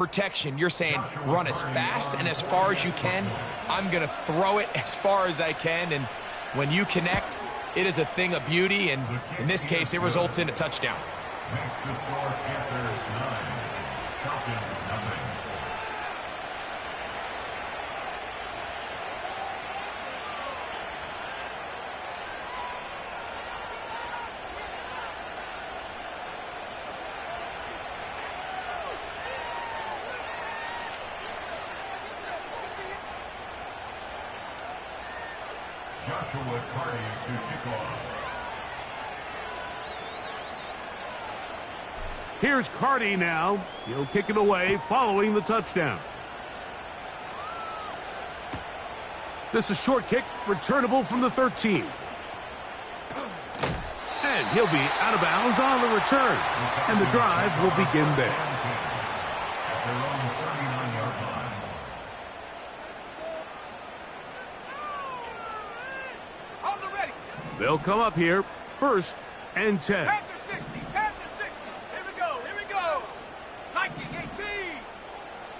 protection. You're saying run as fast and as far as you can. I'm going to throw it as far as I can, and when you connect, it is a thing of beauty, and in this case, it results in a touchdown. Makes the score Panthers 9, Falcons nothing. Joshua Carty to kick off. Here's Carty now. He'll kick it away following the touchdown. This is a short kick, returnable from the 13. And he'll be out of bounds on the return. And the drive will begin there. At their own 39-yard line. They'll come up here, 1st and 10. Panther 60, Panther 60. Here we go. 19, 18.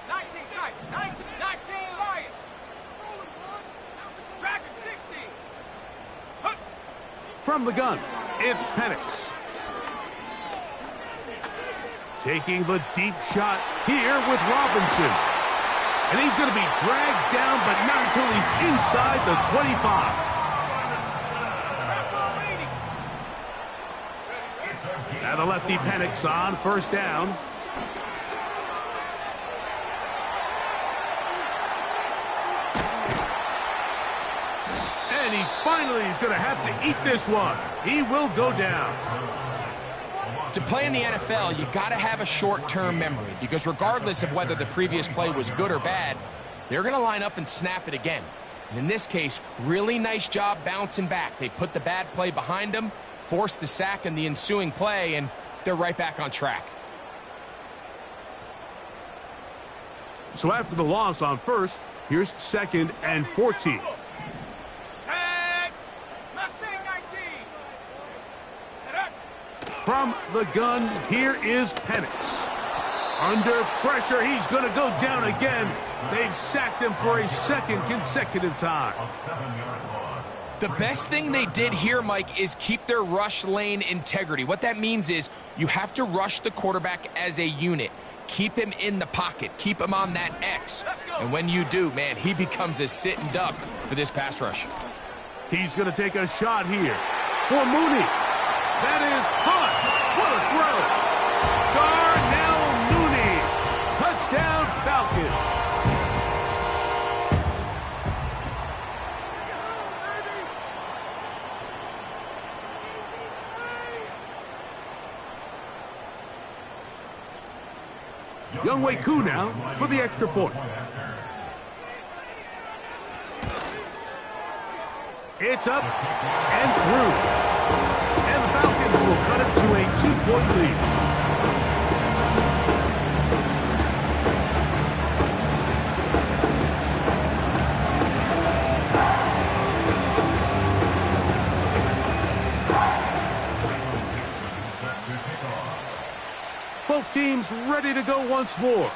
19, Titan. 19, Lion. Dragon 60. From the gun, it's Penix. Taking the deep shot here with Robinson. And he's going to be dragged down, but not until he's inside the 25. Now the lefty Penix on 1st down. And he finally is going to have to eat this one. He will go down. To play in the NFL, you got to have a short-term memory, because regardless of whether the previous play was good or bad, they're going to line up and snap it again. And in this case, really nice job bouncing back. They put the bad play behind them, forced the sack in the ensuing play, and they're right back on track. So after the loss on 1st, here's 2nd and 14. Set. Mustang 19. From the gun, here is Penix. Under pressure, he's going to go down again. They've sacked him for a 2nd consecutive time. A 7-yard loss. The best thing they did here, Mike, is keep their rush lane integrity. What that means is you have to rush the quarterback as a unit. Keep him in the pocket. Keep him on that X. And when you do, man, he becomes a sitting duck for this pass rush. He's going to take a shot here for Mooney. That is hot. What a throw. Darnell Mooney. Touchdown, Falcons. Younghoe Koo now for the extra point. It's up and through. And the Falcons will cut it to a 2-point lead. Both teams ready to go once more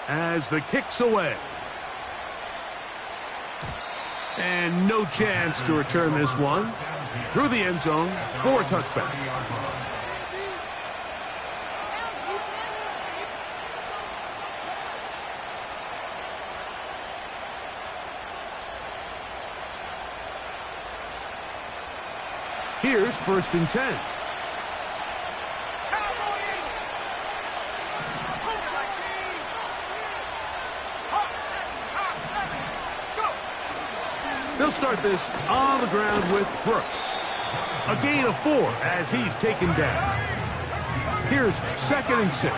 as the kick's away. And no chance to return this one. Through the end zone for a touchback. Here's 1st and 10. They'll start this on the ground with Brooks. A gain of 4 as he's taken down. Here's 2nd and 6.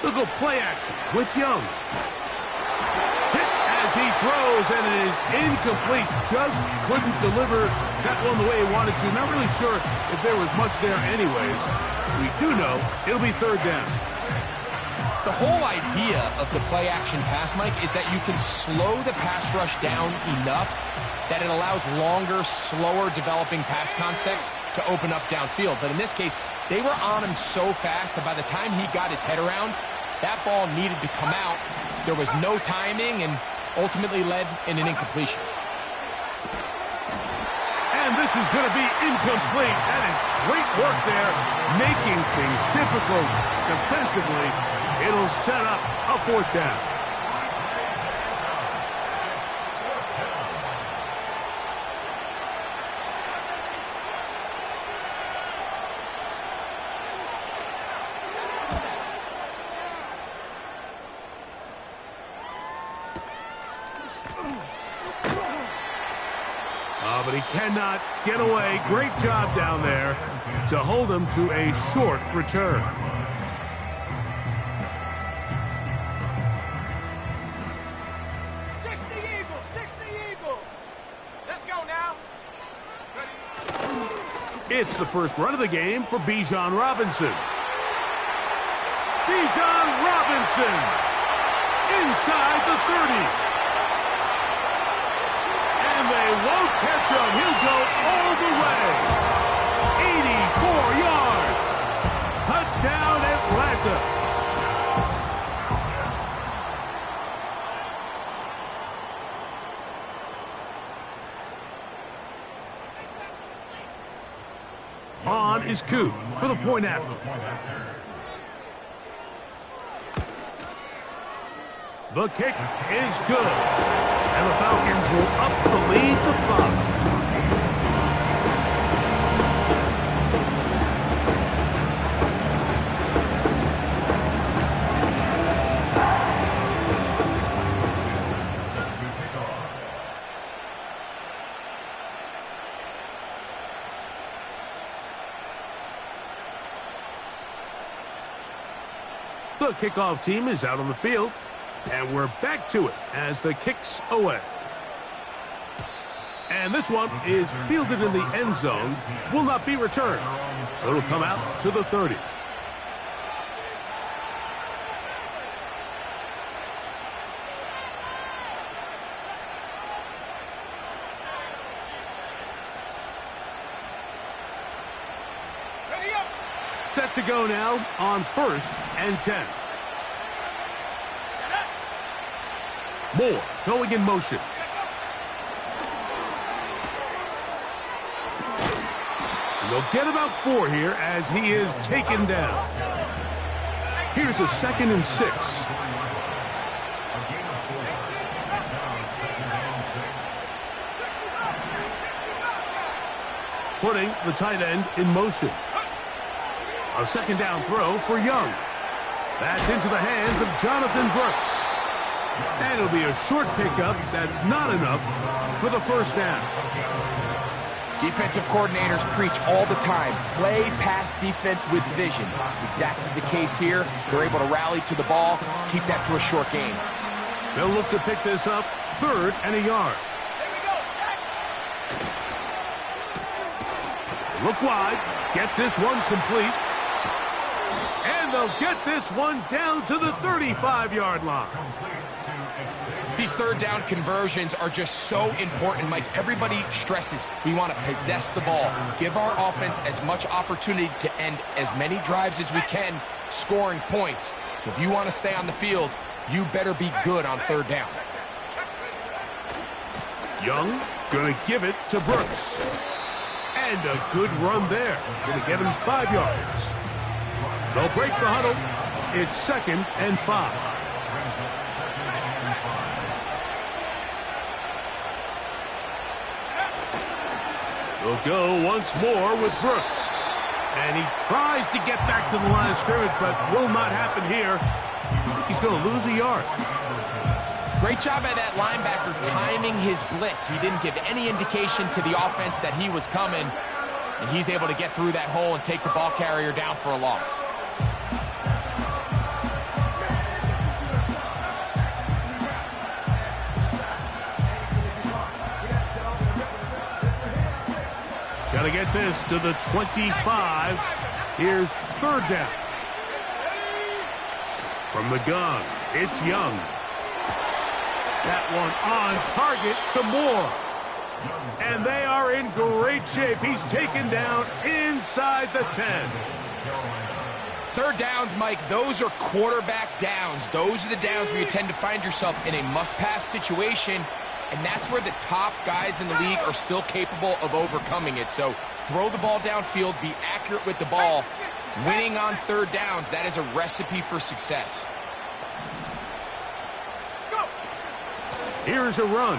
They'll go play action with Young. Hit as he throws, and it is incomplete. Just couldn't deliver that one the way he wanted to. Not really sure if there was much there anyways. We do know it'll be 3rd down. the whole idea of the play-action pass, Mike, is that you can slow the pass rush down enough that it allows longer, slower developing pass concepts to open up downfield. But in this case, they were on him so fast that by the time he got his head around, that ball needed to come out. There was no timing and ultimately led in an incompletion. And this is going to be incomplete. That is great work there, making things difficult defensively. It'll set up a 4th down. But he cannot get away. Great job down there to hold him to a short return. Let's go now. It's the first run of the game for Bijan Robinson. Bijan Robinson inside the 30. They won't catch him. He'll go all the way. 84 yards. Touchdown, Atlanta. On is Koo for the point after. The kick is good. And the Falcons will up the lead to 5. The kickoff team is out on the field. And we're back to it as the kick's away. And this one is fielded in the end zone. Will not be returned. So it'll come out to the 30. Set to go now on 1st and 10. Moore going in motion. And they'll get about 4 here as he is taken down. Here's a 2nd and 6. Putting the tight end in motion. A 2nd down throw for Young. That's into the hands of Jonathan Brooks. And it'll be a short pickup that's not enough for the 1st down. Defensive coordinators preach all the time, play pass defense with vision. It's exactly the case here. They're able to rally to the ball, keep that to a short gain. They'll look to pick this up 3rd and a yard. Look wide, get this one complete. And they'll get this one down to the 35-yard line. These 3rd down conversions are just so important, Mike. Everybody stresses we want to possess the ball, give our offense as much opportunity to end as many drives as we can, scoring points. So if you want to stay on the field, you better be good on 3rd down. Young going to give it to Brooks. And a good run there. Going to get him 5 yards. They'll break the huddle. It's 2nd and 5. They'll go once more with Brooks. And he tries to get back to the line of scrimmage, but will not happen here. I think he's going to lose a yard. Great job by that linebacker timing his blitz. He didn't give any indication to the offense that he was coming. And he's able to get through that hole and take the ball carrier down for a loss. Got to get this to the 25. Here's 3rd down. From the gun, it's Young. That one on target to Moore. And they are in great shape. He's taken down inside the 10. Third downs, Mike, those are quarterback downs. Those are the downs where you tend to find yourself in a must-pass situation, and that's where the top guys in the league are still capable of overcoming it. So throw the ball downfield, be accurate with the ball. Winning on third downs, that is a recipe for success. Here's a run.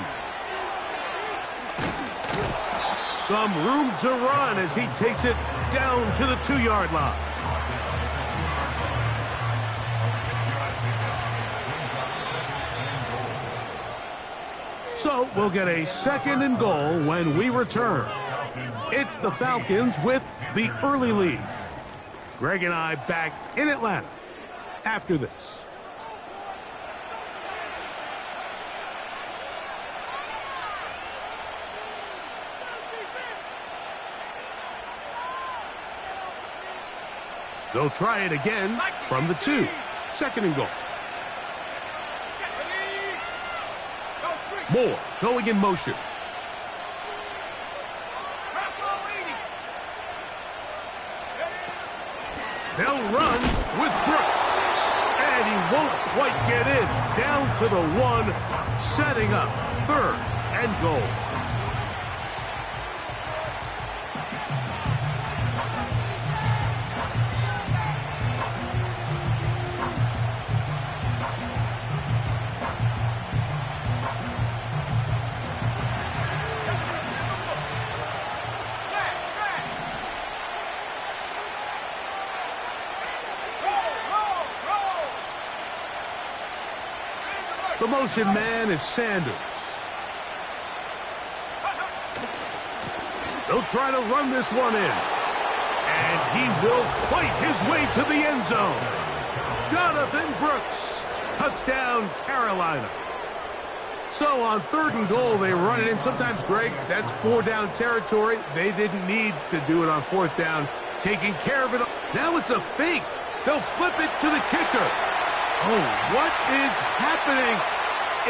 Some room to run as he takes it down to the 2-yard line. So we'll get a 2nd and goal when we return. It's the Falcons with the early lead. Greg and I back in Atlanta after this. They'll try it again from the 2. 2nd and goal. Moore going in motion. They'll run with Brooks. And he won't quite get in. Down to the 1, setting up 3rd and goal. The motion man is Sanders. They'll try to run this one in. And he will fight his way to the end zone. Jonathan Brooks. Touchdown, Carolina. So on 3rd and goal, they run it in. Sometimes, Greg, that's 4-down territory. They didn't need to do it on 4th down. Taking care of it. Now it's a fake. They'll flip it to the kicker. Oh, what is happening?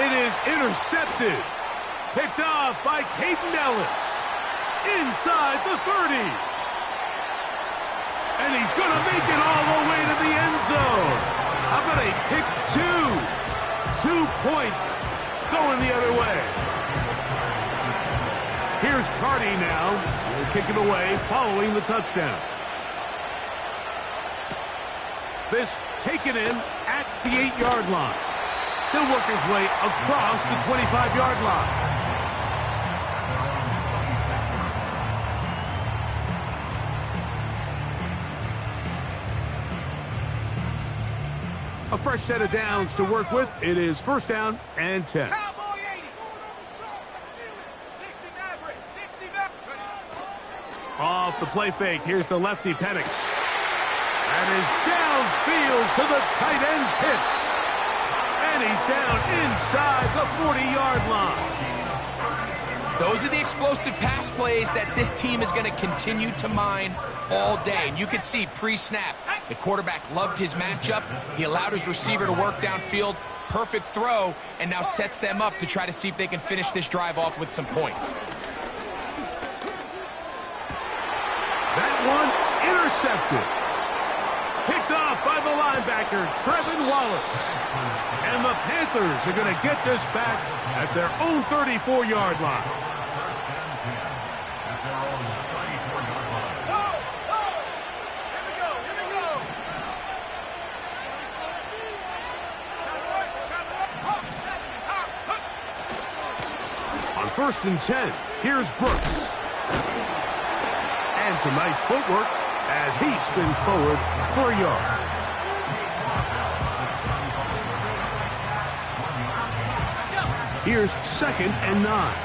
It is intercepted. Picked off by Caden Ellis. Inside the 30. And he's going to make it all the way to the end zone. How about a pick 2? 2 points going the other way. Here's Cardi now. We'll kick it away following the touchdown. This taken in at the 8-yard line. He'll work his way across the 25-yard line. A fresh set of downs to work with. It is 1st down and 10. Off the play fake. Here's the lefty Penix. And is downfield to the tight end Pitts. And he's down inside the 40-yard line. Those are the explosive pass plays that this team is going to continue to mine all day. And you can see pre-snap, the quarterback loved his matchup. He allowed his receiver to work downfield. Perfect throw, and now sets them up to try to see if they can finish this drive off with some points. That one intercepted. Picked off by the linebacker, Trevin Wallace. And the Panthers are going to get this back at their own 34-yard line. On 1st and 10, here's Brooks. And some nice footwork as he spins forward for a yard. Here's 2nd and 9.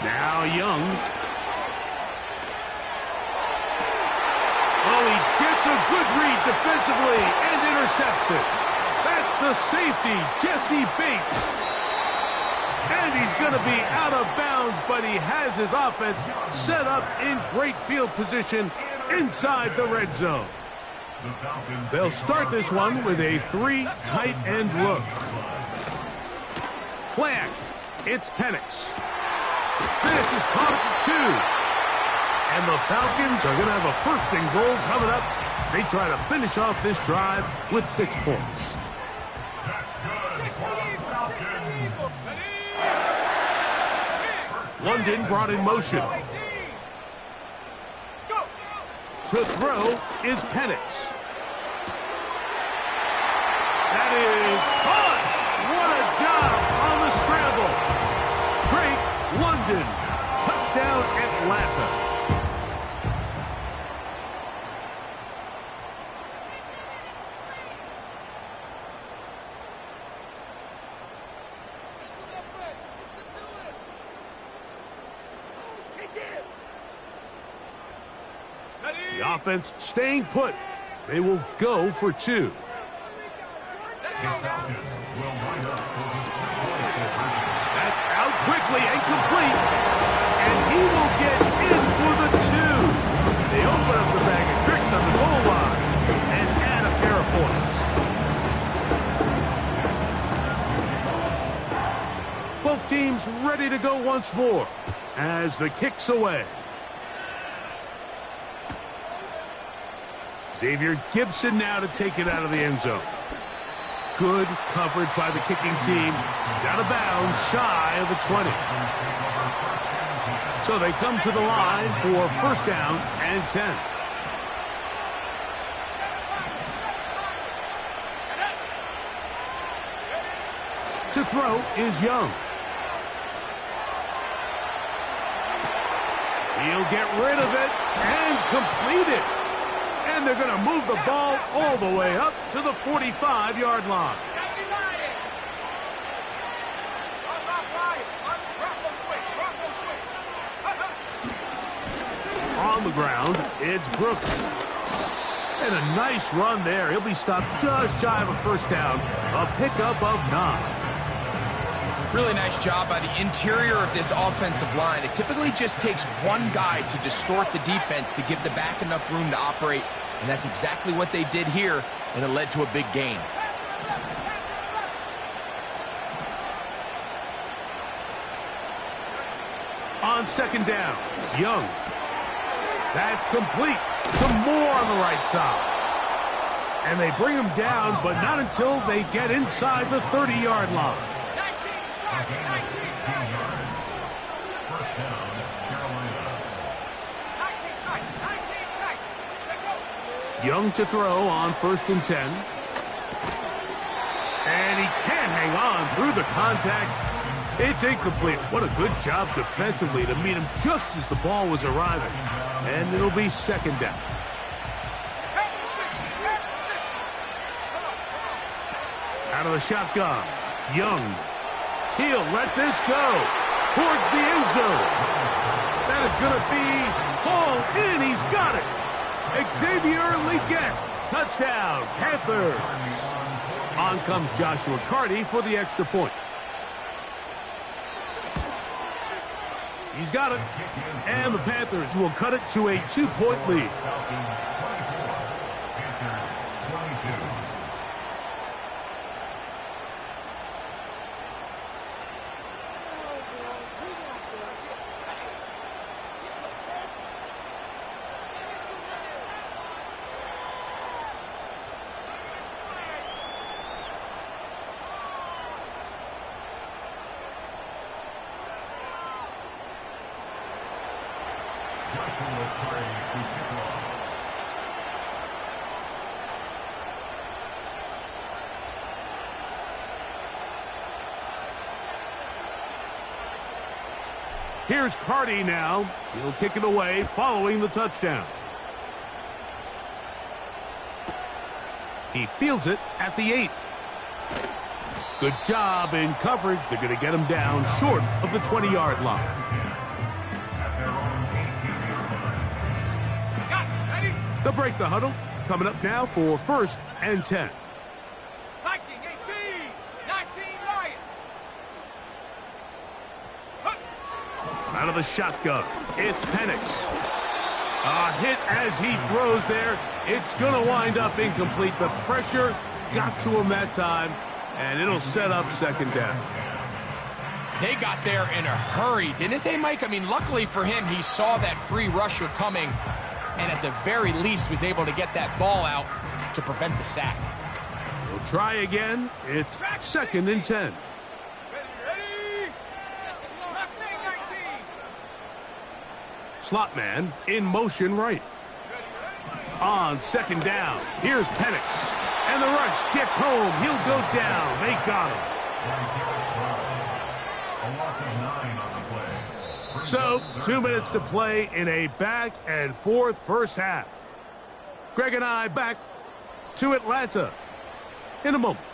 Now Young. Oh, he gets a good read defensively and intercepts it. That's the safety, Jesse Bates. And he's going to be out of bounds, but he has his offense set up in great field position inside the red zone. They'll start this one with a 3 tight end look. Play action. It's Penix. This is caught at 2. And the Falcons are going to have a first and goal coming up. They try to finish off this drive with 6 points. London brought in motion. To throw is Penix. That is caught. What a job on the scramble. Drake London. Touchdown Atlanta. The offense staying put. They will go for 2. That's out quickly and complete. And he will get in for the 2. They open up the bag of tricks on the goal line and add a pair of points. Both teams ready to go once more as the kick's away. Xavier Gibson now to take it out of the end zone. Good coverage by the kicking team. He's out of bounds, shy of the 20. So they come to the line for first down and 10. To throw is Young. He'll get rid of it and complete it. And they're going to move the ball all the way up to the 45-yard line. On the ground, it's Brooks. And a nice run there. He'll be stopped just shy of a first down. A pickup of 9. Really nice job by the interior of this offensive line. It typically just takes one guy to distort the defense to give the back enough room to operate, and that's exactly what they did here, and it led to a big gain. On second down, Young. That's complete to Moore on the right side. And they bring him down, but not until they get inside the 30-yard line. Young to throw on first and 10. And he can't hang on through the contact. It's incomplete. What a good job defensively to meet him just as the ball was arriving. And it'll be second down. Out of the shotgun, Young. He'll let this go towards the end zone. That is going to be hauled in. He's got it. Xavier Legette, touchdown, Panthers. On comes Joshua Carty for the extra point. He's got it. And the Panthers will cut it to a 2-point lead. Here's Carty now. He'll kick it away following the touchdown. He fields it at the 8. Good job in coverage. They're going to get him down short of the 20-yard line. They'll break the huddle. Coming up now for first and 10. Viking 18, 19 Lions. out of the shotgun. It's Penix. A hit as he throws there. It's going to wind up incomplete. The pressure got to him that time, and it'll set up second down. They got there in a hurry, didn't they, Mike? I mean, luckily for him, he saw that free rusher coming, and at the very least was able to get that ball out to prevent the sack. We'll try again. It's 2nd and 10. Ready? Mustang 19. Slot man in motion right. On 2nd down, here's Penix. And the rush gets home. He'll go down. They got him. A loss of 9 on the play. So, 2 minutes to play in a back-and-forth first half. Greg and I back to Atlanta in a moment.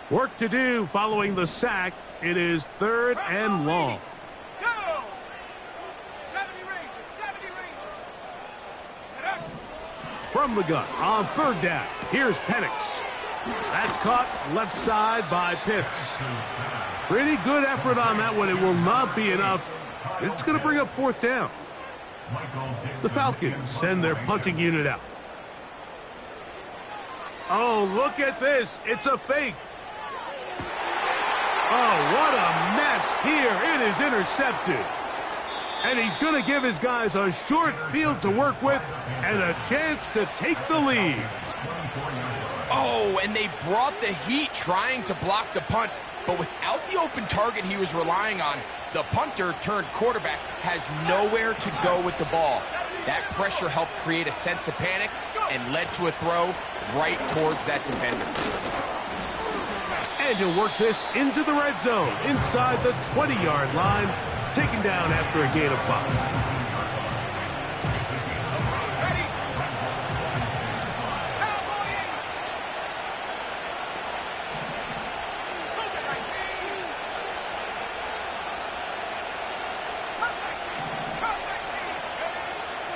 Work to do following the sack. It is 3rd and long. Go! 70 Rangers, 70 Rangers. From the gun on 3rd down. Here's Penix. That's caught left side by Pitts. Pretty good effort on that one. It will not be enough. It's going to bring up 4th down. The Falcons send their punting unit out. Oh, look at this. It's a fake. Oh, what a mess here. It is intercepted. And he's going to give his guys a short field to work with and a chance to take the lead. Oh, and they brought the heat trying to block the punt, but without the open target he was relying on, the punter turned quarterback has nowhere to go with the ball. That pressure helped create a sense of panic and led to a throw right towards that defender. And he'll work this into the red zone, inside the 20-yard line, taken down after a gain of 5. Ready? Cowboy 8.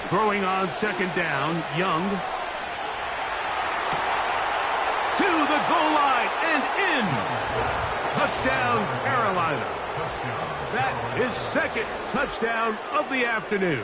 Throwing on 2nd down, Young. To the goal line and in. Touchdown, Carolina. That is 2nd touchdown of the afternoon.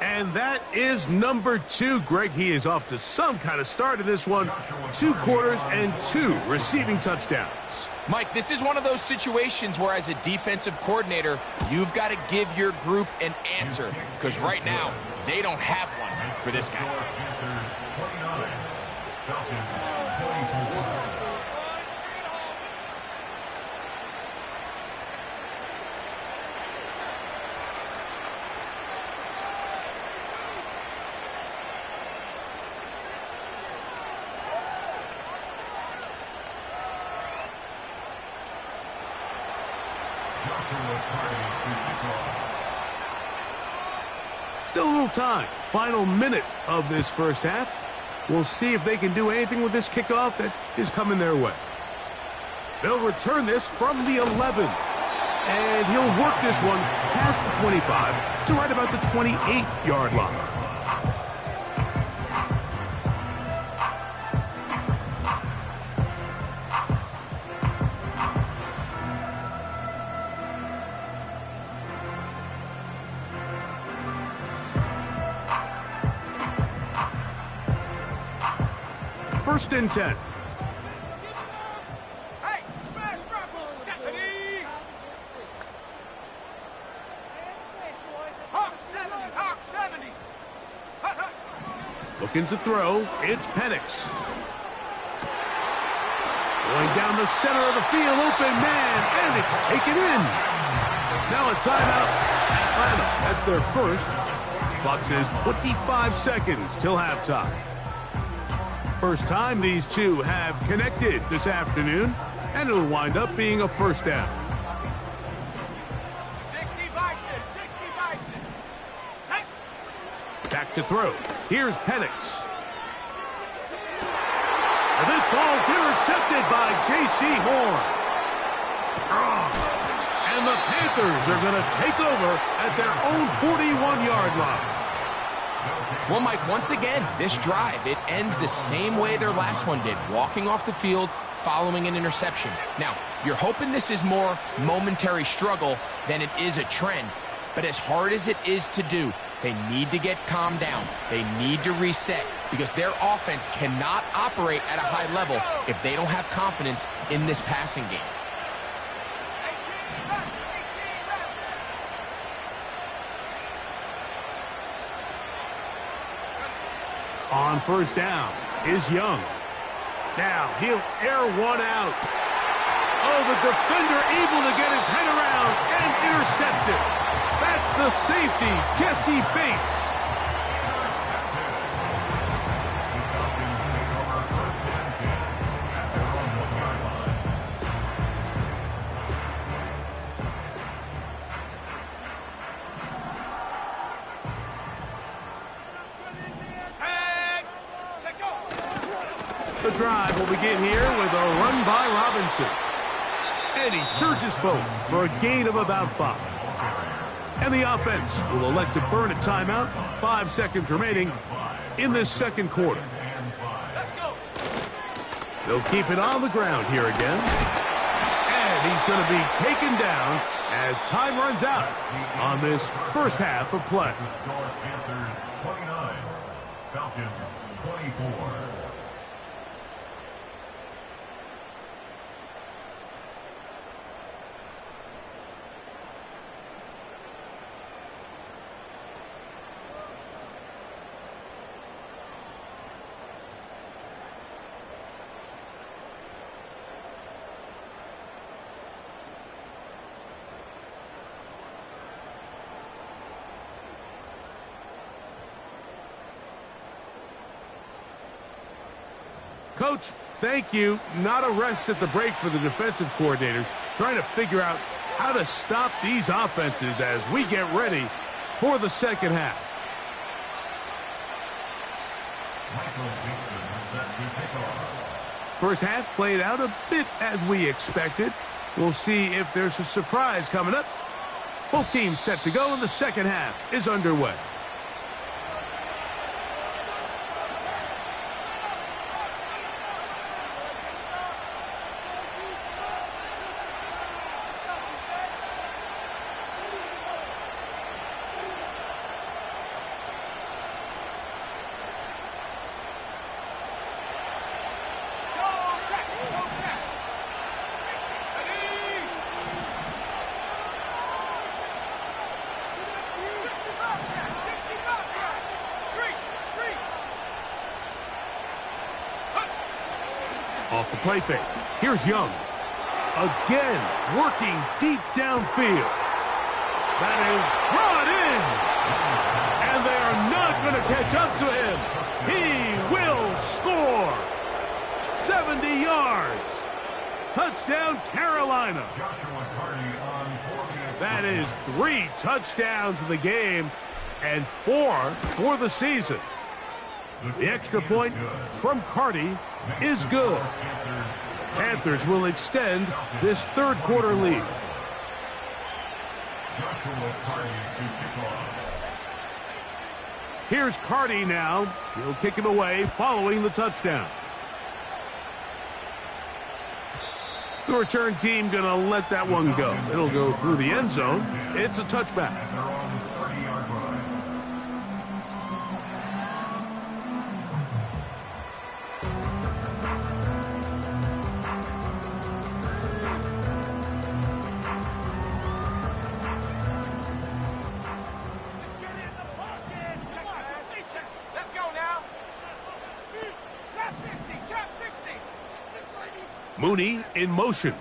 And that is number 2. Greg, he is off to some kind of start in this one. 2 quarters and 2 receiving touchdowns. Mike, this is one of those situations where as a defensive coordinator, you've got to give your group an answer. Because right now, they don't have one for this guy. Still a little time. Final minute of this first half. We'll see if they can do anything with this kickoff that is coming their way. They'll return this from the 11. And he'll work this one past the 25 to right about the 28-yard line. First and 10. Hey, smash Bravo, Stephanie! Hawk 70, Hawk 70! Looking to throw, it's Penix. Going down the center of the field, open man, and it's taken in. Now a timeout, Atlanta. That's their first. Clock says 25 seconds till halftime. First time these two have connected this afternoon, and it'll wind up being a first down. 60 Bison, 60 Bison! Take! Back to throw. Here's Penix. This ball's intercepted by J.C. Horn. And the Panthers are going to take over at their own 41-yard line. Well, Mike, once again, this drive, it ends the same way their last one did. Walking off the field, following an interception. Now, you're hoping this is more momentary struggle than it is a trend, but as hard as it is to do, they need to get calmed down. They need to reset because their offense cannot operate at a high level if they don't have confidence in this passing game. On first down is Young. Now he'll air one out. Oh, the defender able to get his head around and intercept it. That's the safety, Jesse Bates. The drive will begin here with a run by Robinson. And he surges forward for a gain of about 5. And the offense will elect to burn a timeout. 5 seconds remaining in this second quarter. They'll keep it on the ground here again. And he's going to be taken down as time runs out on this first half of play. Panthers 29, Falcons 24. Coach, thank you. Not a rest at the break for the defensive coordinators, trying to figure out how to stop these offenses as we get ready for the second half. First half played out a bit as we expected. We'll see if there's a surprise coming up. Both teams set to go, and the second half is underway. Off the play fake. Here's Young. Again, working deep downfield. That is brought in. And they are not going to catch up to him. He will score. 70 yards. Touchdown, Carolina. That is 3 touchdowns in the game and 4 for the season. The extra point from Carty is good. Panthers will extend this third quarter lead. Here's Carty now. He'll kick it away following the touchdown. The return team going to let that one go. It'll go through the end zone. It's a touchback. Mooney in motion.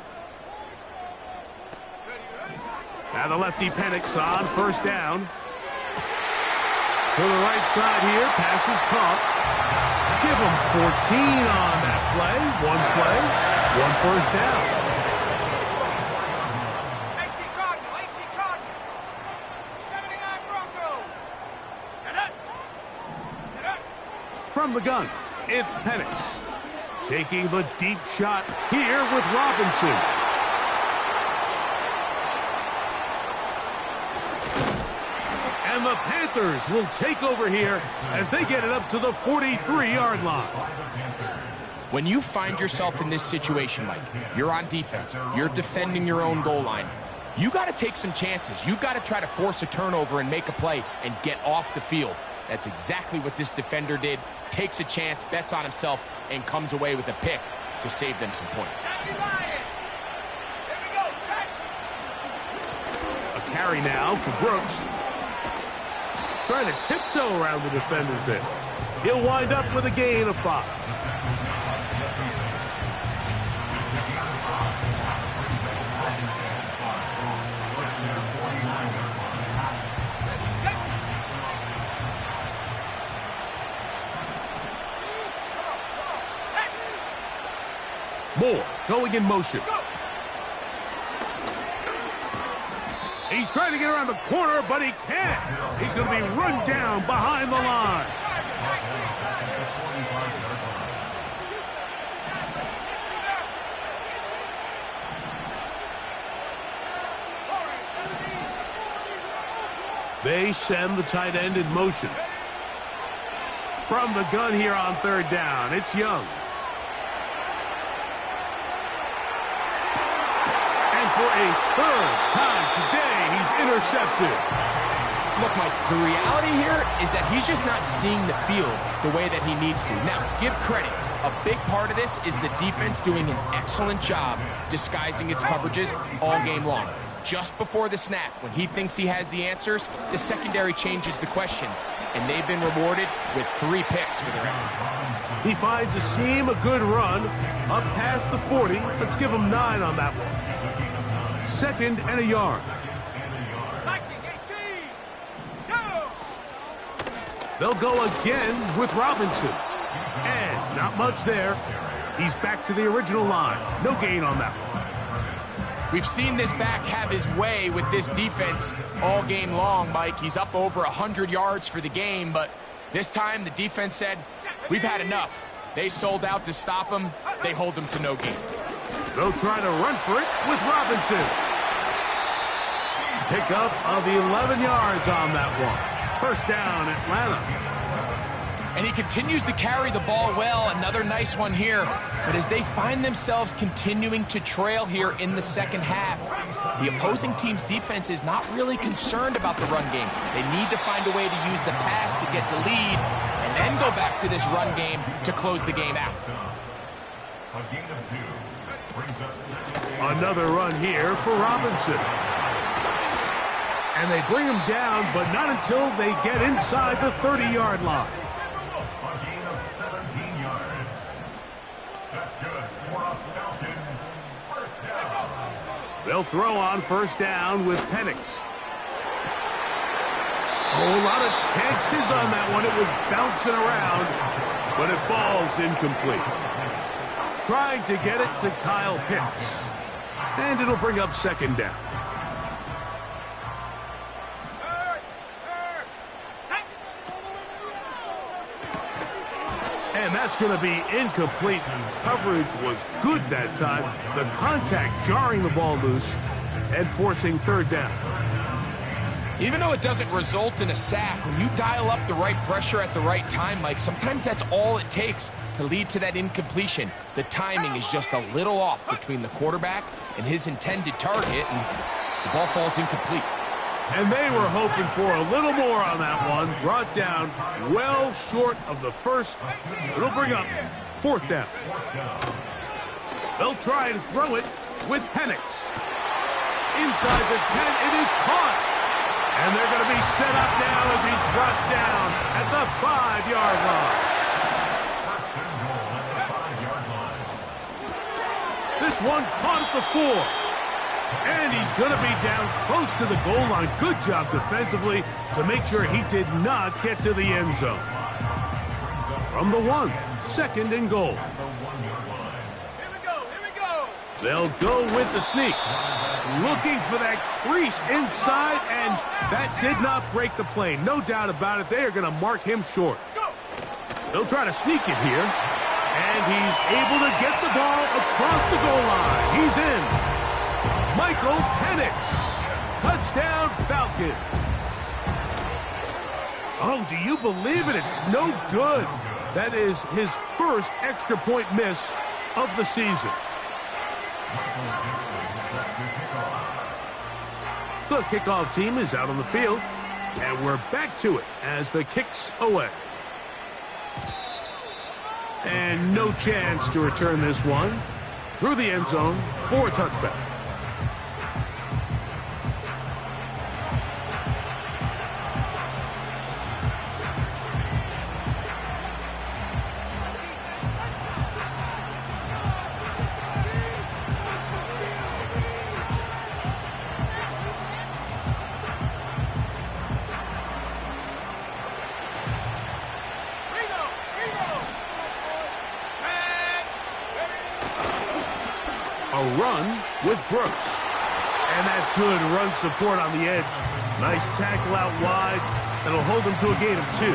Now the lefty Penix on first down. To the right side here, pass is caught. Give him 14 on that play. One play, one first down. 18 Cardinal, 18 Cardinal. 79 Broncos. Set up. Set up. From the gun, it's Penix. Taking the deep shot here with Robinson. And the Panthers will take over here as they get it up to the 43-yard line. When you find yourself in this situation, Mike, you're on defense, you're defending your own goal line, you got to take some chances. You've got to try to force a turnover and make a play and get off the field. That's exactly what this defender did. Takes a chance, bets on himself, and comes away with a pick to save them some points. A carry now for Brooks. Trying to tiptoe around the defenders there. He'll wind up with a gain of 5. Moore going in motion. He's trying to get around the corner, but he can't. He's going to be run down behind the line. They send the tight end in motion. From the gun here on 3rd down, it's Young. And for a 3rd time today, he's intercepted. Look, Mike, the reality here is that he's just not seeing the field the way that he needs to. Now, give credit. A big part of this is the defense doing an excellent job disguising its coverages all game long. Just before the snap, when he thinks he has the answers, the secondary changes the questions, and they've been rewarded with 3 picks for their effort. He finds a seam, a good run, up past the 40. Let's give him 9 on that one. 2nd and a yard. They'll go again with Robinson. And not much there. He's back to the original line. No gain on that one. We've seen this back have his way with this defense all game long, Mike. He's up over 100 yards for the game, but this time the defense said, we've had enough. They sold out to stop him. They hold him to no gain. They'll try to run for it with Robinson. Pickup of 11 yards on that one. 1st down, Atlanta. And he continues to carry the ball well. Another nice one here. But as they find themselves continuing to trail here in the 2nd half, the opposing team's defense is not really concerned about the run game. They need to find a way to use the pass to get the lead and then go back to this run game to close the game out. Another run here for Robinson. And they bring him down, but not until they get inside the 30-yard line. They'll throw on 1st down with Penix. Oh, a lot of chances on that one. It was bouncing around, but it falls incomplete. Trying to get it to Kyle Pitts. And it'll bring up 2nd down. And that's going to be incomplete. Coverage was good that time. The contact jarring the ball loose and forcing 3rd down. Even though it doesn't result in a sack, when you dial up the right pressure at the right time, Mike, sometimes that's all it takes to lead to that incompletion. The timing is just a little off between the quarterback and his intended target, and the ball falls incomplete. And they were hoping for a little more on that one. Brought down well short of the 1st. It'll bring up 4th down. They'll try and throw it with Penix. Inside the 10, it is caught. And they're going to be set up now as he's brought down at the 5-yard line. This one caught at the 4. And he's going to be down close to the goal line. Good job defensively to make sure he did not get to the end zone. From the 1, 2nd and goal. Here we go. They'll go with the sneak. Looking for that crease inside, and that did not break the play. No doubt about it. They are going to mark him short. They'll try to sneak it here. And he's able to get the ball across the goal line. He's in. Michael Penix. Touchdown, Falcons. Oh, do you believe it? It's no good. That is his first extra point miss of the season. The kickoff team is out on the field, and we're back to it as the kick's away. And no chance to return this one through the end zone for a touchback. A run with Brooks. And that's good run support on the edge. Nice tackle out wide. That'll hold him to a gain of 2.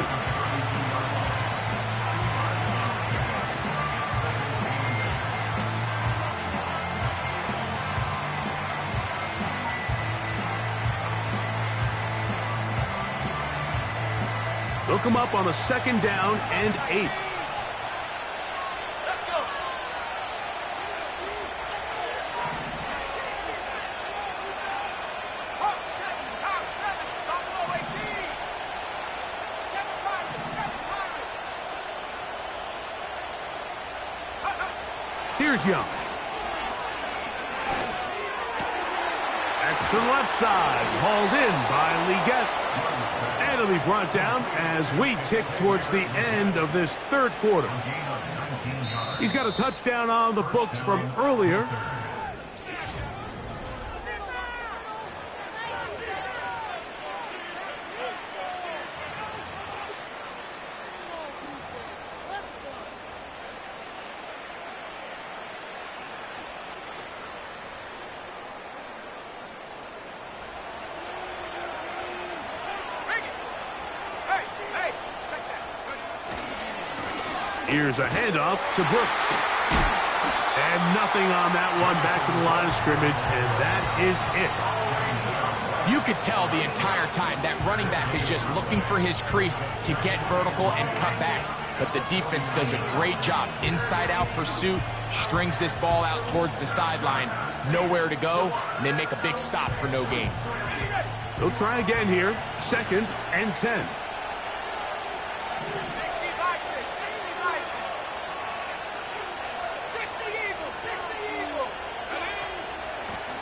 They'll come up on a 2nd down and 8. Here's Young. That's to the left side. Hauled in by Legette. And it'll be brought down as we tick towards the end of this 3rd quarter. He's got a touchdown on the books from earlier. Here's a handoff to Brooks. And nothing on that one, back to the line of scrimmage, and that is it. You could tell the entire time that running back is just looking for his crease to get vertical and cut back. But the defense does a great job. Inside-out pursuit, strings this ball out towards the sideline. Nowhere to go, and they make a big stop for no gain. They'll try again here. 2nd and 10.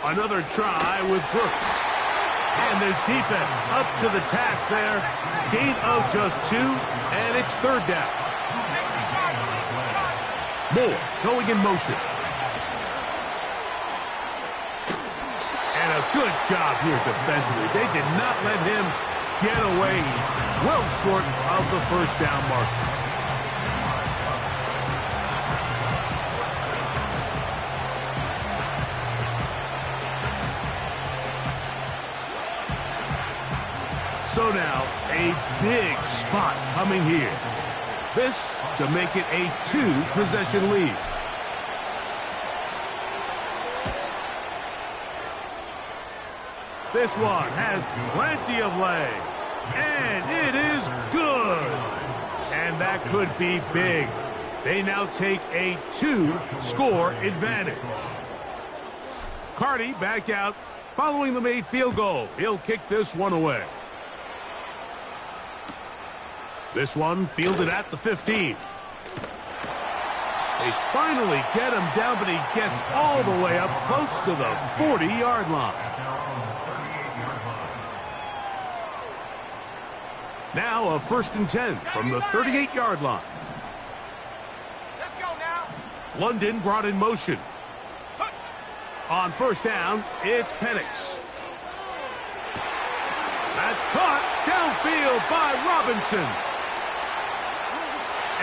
Another try with Brooks. And this defense up to the task there. Gain of just 2, and it's 3rd down. Moore going in motion. And a good job here defensively. They did not let him get away. He's well short of the 1st down marker. So now, a big spot coming here. This to make it a 2-possession lead. This one has plenty of leg. And it is good. And that could be big. They now take a 2-score advantage. Carty back out following the made field goal. He'll kick this one away. This one fielded at the 15. They finally get him down, but he gets all the way up close to the 40-yard line. Now a 1st and 10 from the 38-yard line. Let's go now. London brought in motion. On 1st down, it's Penix. That's caught downfield by Robinson.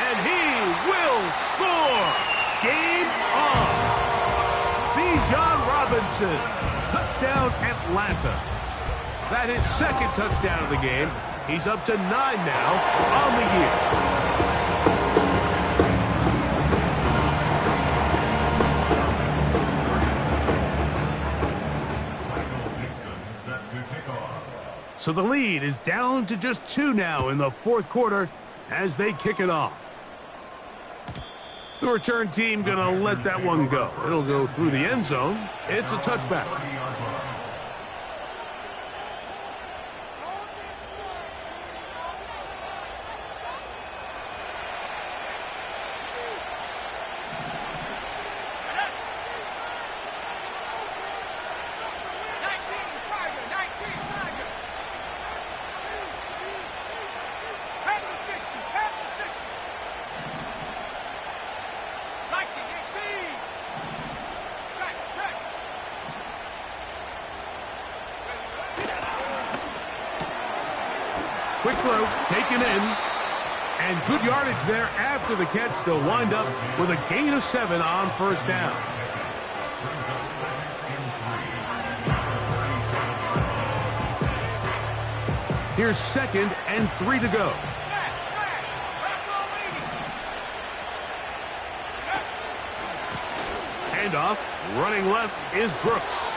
And he will score. Game on. Bijan Robinson. Touchdown, Atlanta. That is 2nd touchdown of the game. He's up to 9 now on the year. So the lead is down to just 2 now in the 4th quarter as they kick it off. The return team going to let that one go. It'll go through the end zone. It's a touchback. Quick throw, taken in, and good yardage there after the catch. They'll wind up with a gain of 7 on first down. Here's 2nd and 3 to go. Handoff, running left is Brooks.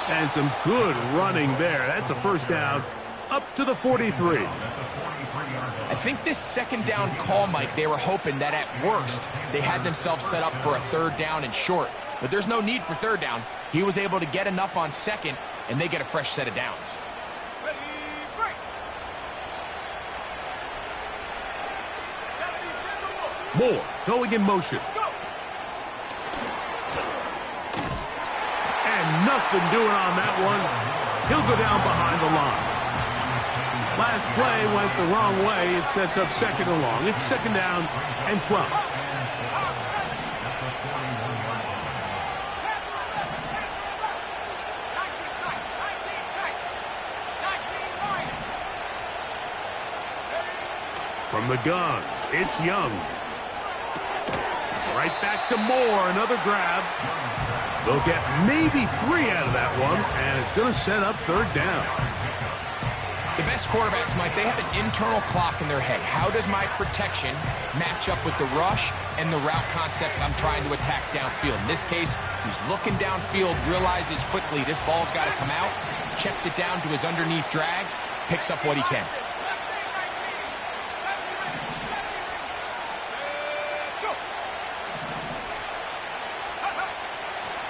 And some good running there. That's a first down. Up to the 43. I think this 2nd down call, Mike, they were hoping that at worst they had themselves set up for a 3rd down and short. But there's no need for 3rd down. He was able to get enough on 2nd, and they get a fresh set of downs. Moore going in motion. And nothing doing on that one. He'll go down behind the line. Last play went the wrong way. It sets up 2nd and long. It's 2nd down and 12. From the gun, it's Young. Right back to Moore, another grab. They'll get maybe 3 out of that one, and it's going to set up 3rd down. The best quarterbacks, Mike, they have an internal clock in their head. How does my protection match up with the rush and the route concept I'm trying to attack downfield? In this case, he's looking downfield, realizes quickly this ball's got to come out, checks it down to his underneath drag, picks up what he can.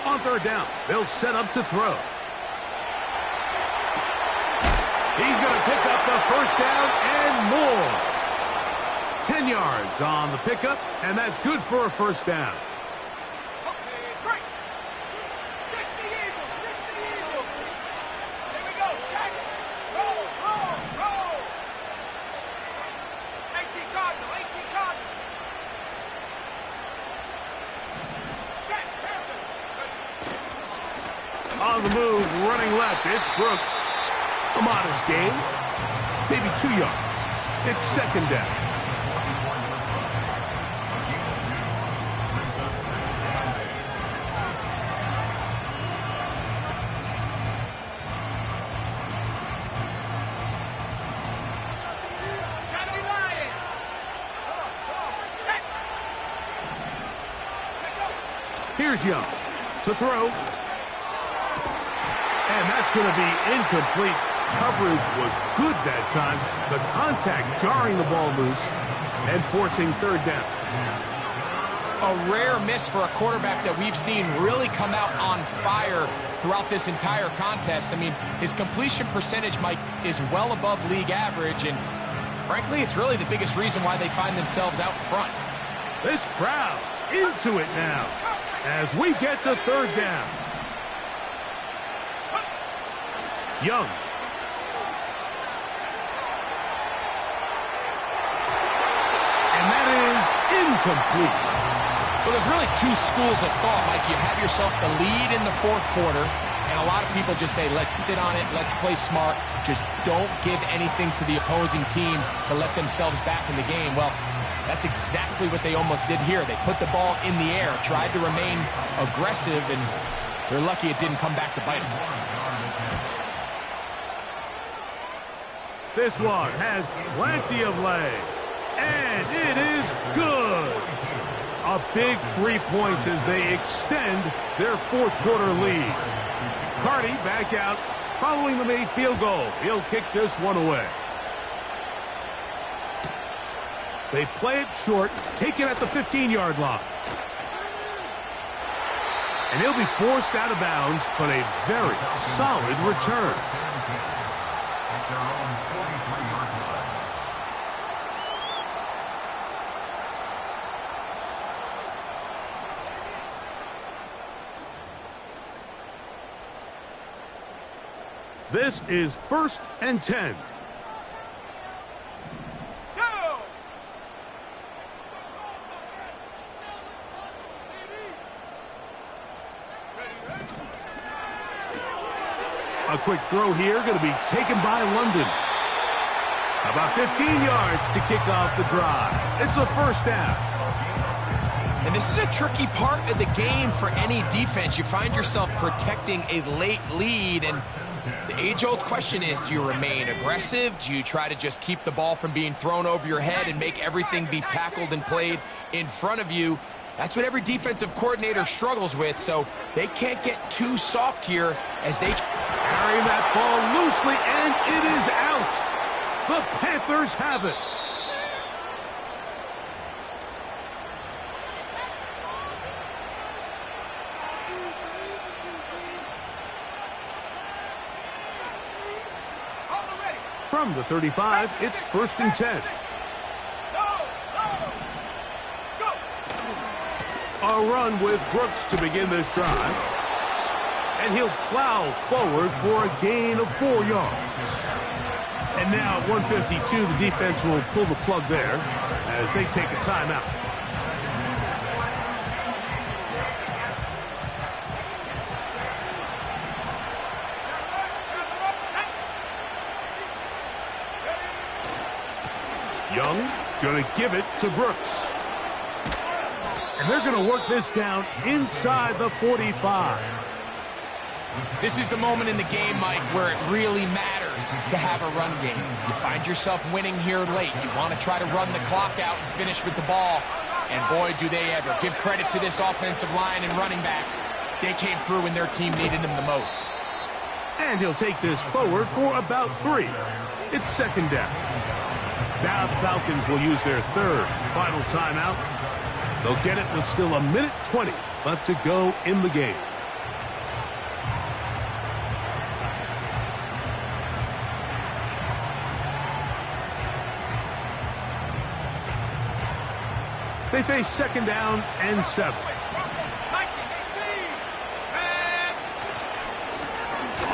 On 3rd down, they'll set up to throw. He's going to pick up the first down and more. 10 yards on the pickup, and that's good for a first down. Here we go, check. Roll. 18 Cardinal. Check, On the move, running left, it's Brooks. A modest gain, maybe 2 yards. It's 2nd down. Here's Young to throw. And that's going to be incomplete. Coverage was good that time. The contact jarring the ball loose and forcing 3rd down. A rare miss for a quarterback that we've seen really come out on fire throughout this entire contest. I mean, his completion percentage, Mike, is well above league average, and frankly, it's really the biggest reason why they find themselves out in front. This crowd into it now as we get to 3rd down. Young. And that is incomplete. Well, there's really 2 schools of thought, Mike. You have yourself the lead in the 4th quarter, and a lot of people just say, let's sit on it, let's play smart, just don't give anything to the opposing team to let themselves back in the game. Well, that's exactly what they almost did here. They put the ball in the air, tried to remain aggressive, and they're lucky it didn't come back to bite them. This one has plenty of leg, and it is good. A big 3 points as they extend their 4th quarter lead. Carty back out following the made field goal. He'll kick this one away. They play it short, take it at the 15-yard line. And he'll be forced out of bounds, but a very solid return. At their own 43-yard line. This is 1st and 10. Go! A quick throw here, going to be taken by London. About 15 yards to kick off the drive. It's a first down. And this is a tricky part of the game for any defense. You find yourself protecting a late lead, and the age-old question is, do you remain aggressive? Do you try to just keep the ball from being thrown over your head and make everything be tackled and played in front of you? That's what every defensive coordinator struggles with, so they can't get too soft here as they carry that ball loosely, and it is out. The Panthers have it. From the 35, it's 1st and 10. A run with Brooks to begin this drive. And he'll plow forward for a gain of 4 yards. And now at 152, the defense will pull the plug there as they take a timeout. Young going to give it to Brooks. And they're going to work this down inside the 45. This is the moment in the game, Mike, where it really matters to have a run game. You find yourself winning here late. You want to try to run the clock out and finish with the ball. And boy, do they ever. Give credit to this offensive line and running back. They came through when their team needed them the most. And he'll take this forward for about 3. It's 2nd down. Now the Falcons will use their 3rd and final timeout. They'll get it with still 1:20 left to go in the game. They face 2nd down and 7.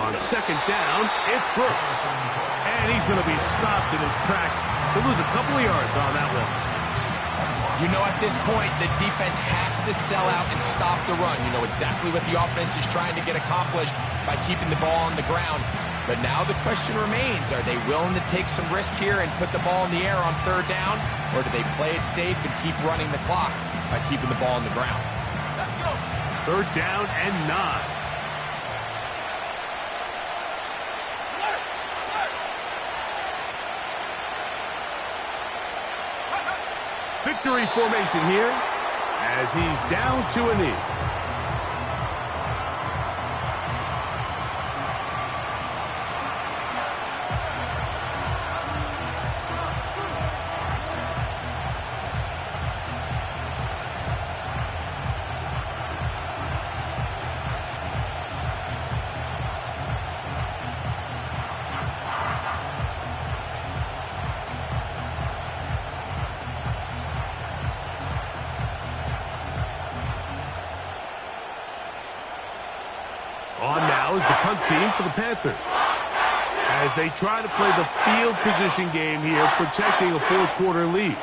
On 2nd down, it's Brooks. And he's going to be stopped in his tracks. He'll lose a couple of yards on that one. You know, at this point, the defense has to sell out and stop the run. You know exactly what the offense is trying to get accomplished by keeping the ball on the ground. But now the question remains, are they willing to take some risk here and put the ball in the air on 3rd down? Or do they play it safe and keep running the clock by keeping the ball on the ground? Let's go. 3rd down and 9. Victory formation here as he's down to a knee. On now is the punt team for the Panthers as they try to play the field position game here, protecting a 4th quarter lead.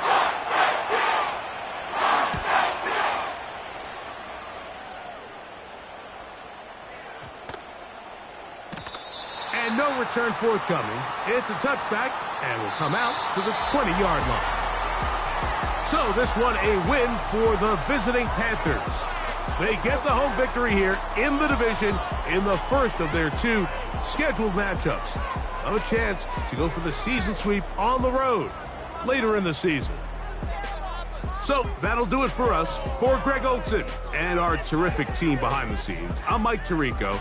And no return forthcoming. It's a touchback and will come out to the 20-yard line. So this one a win for the visiting Panthers. They get the home victory here in the division in the first of their 2 scheduled matchups. A chance to go for the season sweep on the road later in the season. So that'll do it for us. For Greg Olsen and our terrific team behind the scenes, I'm Mike Tirico.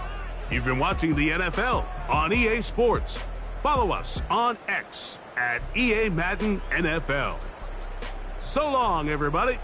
You've been watching the NFL on EA Sports. Follow us on X at EA Madden NFL. So long, everybody.